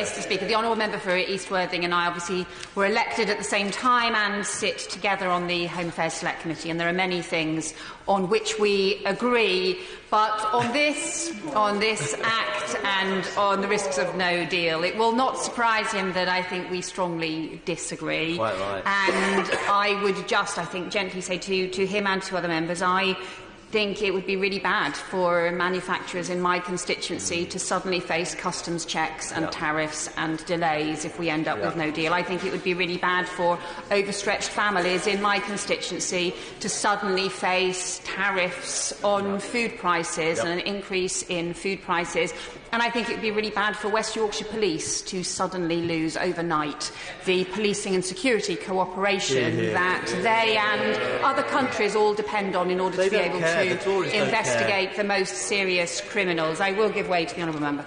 Mr. Speaker. The honourable member for East Worthing and I obviously were elected at the same time and sit together on the Home Affairs Select Committee, and there are many things on which we agree, but on this Act and on the risks of no deal, it will not surprise him that I think we strongly disagree. Quite right. And I would just, gently say to him and to other members, I think it would be really bad for manufacturers in my constituency to suddenly face customs checks and tariffs and delays if we end up with no deal. I think it would be really bad for overstretched families in my constituency to suddenly face tariffs on food prices and an increase in food prices. And I think it would be really bad for West Yorkshire Police to suddenly lose overnight the policing and security cooperation that they and other countries all depend on in order to be able to investigate the most serious criminals. I will give way to the honourable member.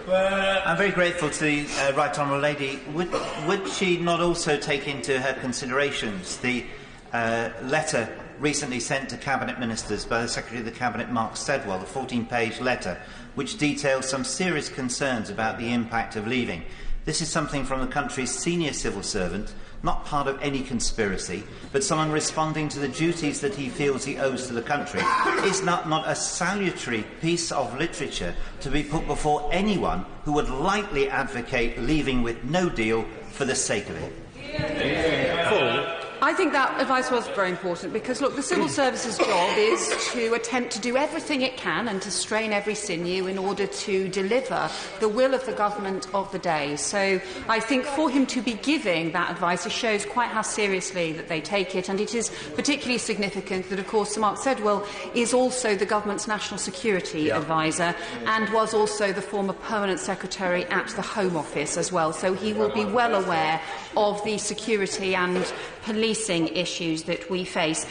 I'm very grateful to the Right Honourable Lady. Would she not also take into her considerations the letter recently sent to Cabinet Ministers by the Secretary of the Cabinet, Mark Sedwell, the 14-page letter, which details some serious concerns about the impact of leaving? This is something from the country's senior civil servant, not part of any conspiracy, but someone responding to the duties that he feels he owes to the country. Is not a salutary piece of literature to be put before anyone who would lightly advocate leaving with no deal for the sake of it? Paul? I think that advice was very important because, look, the civil service's job is to attempt to do everything it can and to strain every sinew in order to deliver the will of the government of the day. So I think for him to be giving that advice, it shows quite how seriously that they take it, and it is particularly significant that, of course, Sir Mark Sedwell is also the government's national security advisor and was also the former permanent secretary at the Home Office as well. So he will be well aware of the security and policing issues that we face.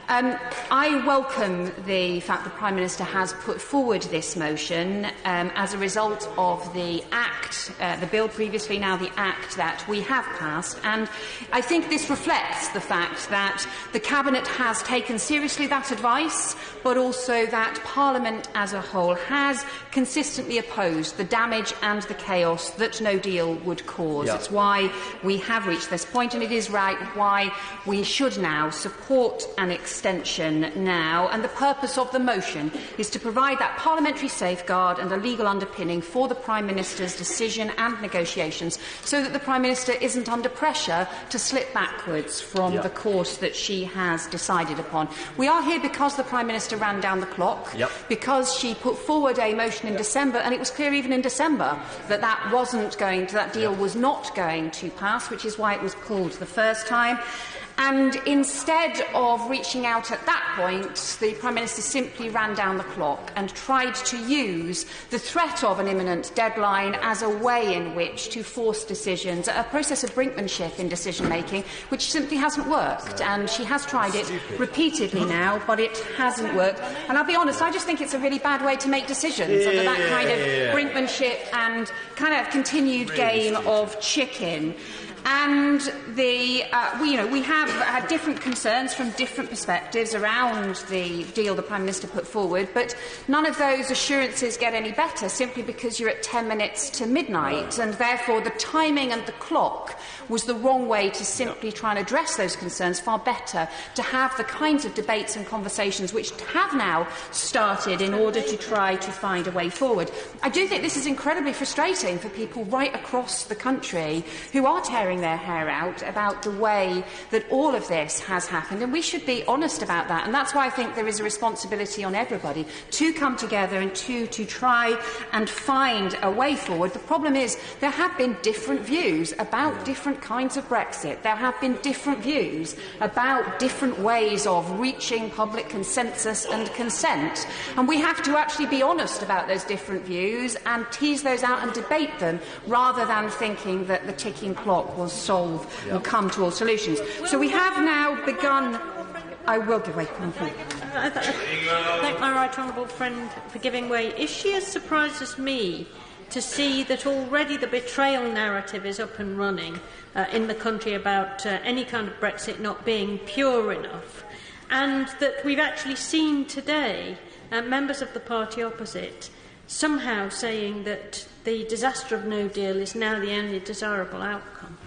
I welcome the fact the Prime Minister has put forward this motion as a result of the Act, the bill previously, now the Act that we have passed, and I think this reflects the fact that the Cabinet has taken seriously that advice, but also that Parliament as a whole has consistently opposed the damage and the chaos that no deal would cause. It's why we have reached this point, and it is right why we should now support an extension now, and the purpose of the motion is to provide that parliamentary safeguard and a legal underpinning for the Prime Minister's decision and negotiations so that the Prime Minister isn't under pressure to slip backwards from the course that she has decided upon. We are here because the Prime Minister ran down the clock, because she put forward a motion in December, and it was clear even in December that that deal was not going to pass, which is why it was pulled the first time. And instead of reaching out at that point, the Prime Minister simply ran down the clock and tried to use the threat of an imminent deadline as a way in which to force decisions, a process of brinkmanship in decision-making, which simply hasn't worked. And she has tried it repeatedly now, but it hasn't worked. And I'll be honest, I just think it's a really bad way to make decisions under that kind of brinkmanship and kind of continued game of chicken. And we have had different concerns from different perspectives around the deal the Prime Minister put forward, but none of those assurances get any better simply because you're at 10 minutes to midnight, and therefore the timing and the clock was the wrong way to simply try and address those concerns. Far better to have the kinds of debates and conversations which have now started in order to try to find a way forward. I do think this is incredibly frustrating for people right across the country who are tearing their hair out about the way that all of this has happened, and we should be honest about that. And that's why I think there is a responsibility on everybody to come together and to try and find a way forward. The problem is there have been different views about different kinds of Brexit. There have been different views about different ways of reaching public consensus and consent, and we have to actually be honest about those different views and tease those out and debate them, rather than thinking that the ticking clock will come to all solutions. So we have now begun. I will give way. I thank my right honourable friend for giving way. Is she as surprised as me to see that already the betrayal narrative is up and running in the country about any kind of Brexit not being pure enough, and that we've actually seen today members of the party opposite somehow saying that the disaster of no deal is now the only desirable outcome?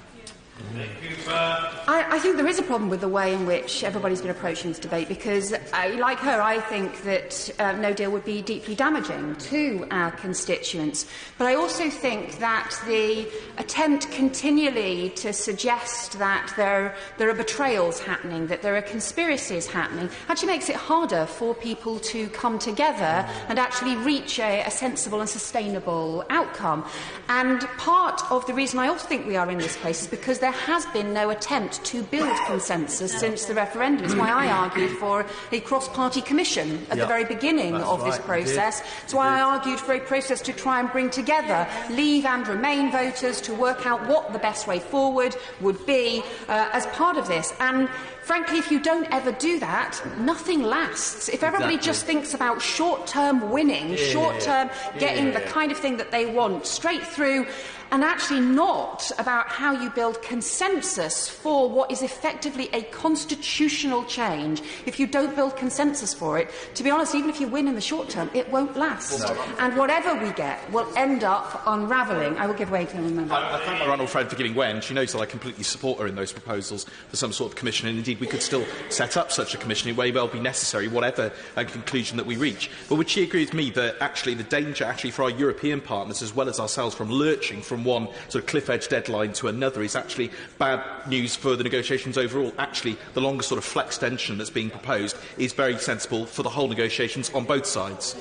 I think there is a problem with the way in which everybody's been approaching this debate because, like her, I think that no deal would be deeply damaging to our constituents. But I also think that the attempt continually to suggest that there are betrayals happening, that there are conspiracies happening, actually makes it harder for people to come together and actually reach a sensible and sustainable outcome. And part of the reason I also think we are in this place is because there has been no attempt to build consensus since the referendum. It's why I argued for a cross-party commission at the very beginning of this process. It's why I argued for a process to try and bring together Leave and Remain voters to work out what the best way forward would be as part of this. And frankly, if you don't ever do that, nothing lasts. If everybody just thinks about short-term winning, short-term getting the kind of thing that they want straight through, and actually not about how you build consensus for what is effectively a constitutional change. If you don't build consensus for it, to be honest, even if you win in the short term, it won't last. And whatever we get will end up unravelling. I will give way to the member. I thank my Ronald friend for giving way, and she knows that I completely support her in those proposals for some sort of commission, and indeed we could still set up such a commission. It may well be necessary, whatever conclusion that we reach. But would she agree with me that actually the danger for our European partners, as well as ourselves, from lurching from one sort of cliff-edge deadline to another is actually bad news for the negotiations overall? Actually, the longer sort of flex extension that's being proposed is very sensible for the whole negotiations on both sides.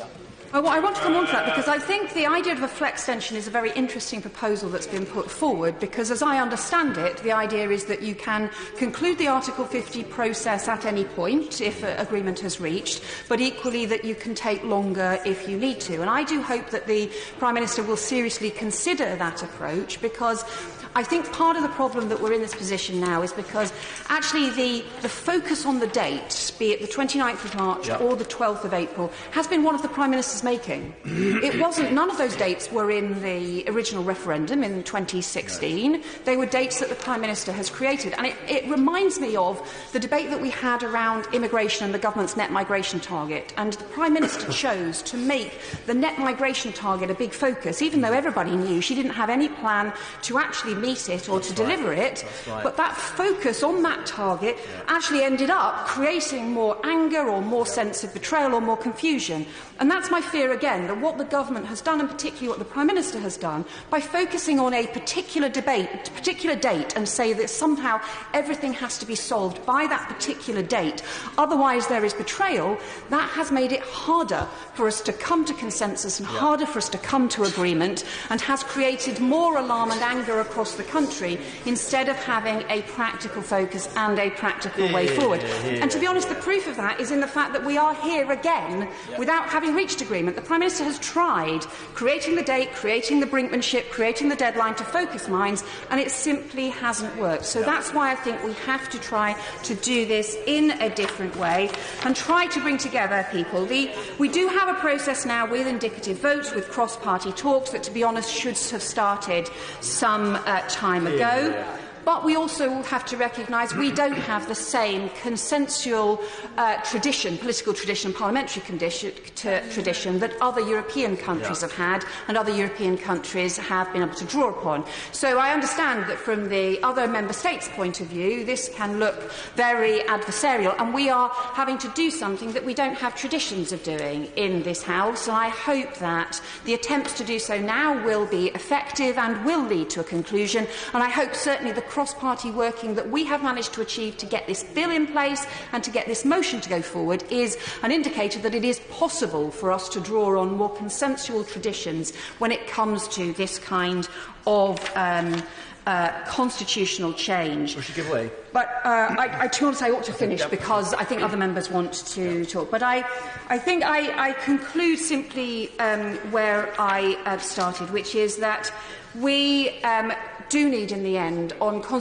Well, I want to come on to that because I think the idea of a flex extension is a very interesting proposal that's been put forward because, as I understand it, the idea is that you can conclude the Article 50 process at any point if an agreement has reached, but equally that you can take longer if you need to. And I do hope that the Prime Minister will seriously consider that approach because I think part of the problem that we're in this position now is because actually the focus on the date, be it the 29th of March or the 12th of April, has been one of the Prime Minister's making. It wasn't, none of those dates were in the original referendum in 2016. They were dates that the Prime Minister has created. And it reminds me of the debate that we had around immigration and the government's net migration target. And the Prime Minister chose to make the net migration target a big focus, even though everybody knew she didn't have any plan to actually meet it or to deliver it. But that focus on that target actually ended up creating more anger or more sense of betrayal or more confusion. And that's my fear again, that what the government has done, and particularly what the Prime Minister has done, by focusing on a particular debate, a particular date, and say that somehow everything has to be solved by that particular date, otherwise there is betrayal, that has made it harder for us to come to consensus and harder for us to come to agreement, and has created more alarm and anger across the country instead of having a practical focus and a practical way forward. And to be honest, the proof of that is in the fact that we are here again without having reached agreement. The Prime Minister has tried creating the date, creating the brinkmanship, creating the deadline to focus minds, and it simply hasn't worked. So that's why I think we have to try to do this in a different way and try to bring together people. We do have a process now with indicative votes, with cross-party talks that, to be honest, should have started some time ago. But we also have to recognise we don't have the same consensual tradition, political tradition, parliamentary tradition that other European countries have had and other European countries have been able to draw upon. So I understand that from the other member states' point of view, this can look very adversarial, and we are having to do something that we don't have traditions of doing in this House. And I hope that the attempts to do so now will be effective and will lead to a conclusion. And I hope certainly the cross-party working that we have managed to achieve to get this bill in place and to get this motion to go forward is an indicator that it is possible for us to draw on more consensual traditions when it comes to this kind of constitutional change. We should give way. But to be honest, I ought to finish because I think other members want to talk. But I think I conclude simply where I started, which is that we do need, in the end, for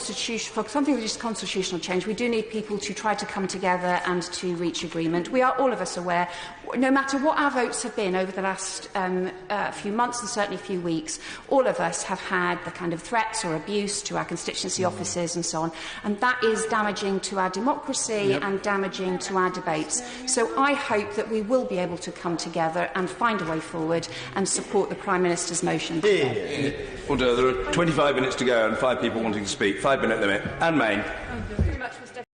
something that is constitutional change, we do need people to try to come together and to reach agreement. We are all of us aware, no matter what our votes have been over the last few months and certainly few weeks, all of us have had the kind of threats or abuse use to our constituency offices and so on. And that is damaging to our democracy and damaging to our debates. So I hope that we will be able to come together and find a way forward and support the Prime Minister's motion. Order. There are 25 minutes to go and 5 people wanting to speak. 5-minute limit. Anne Main.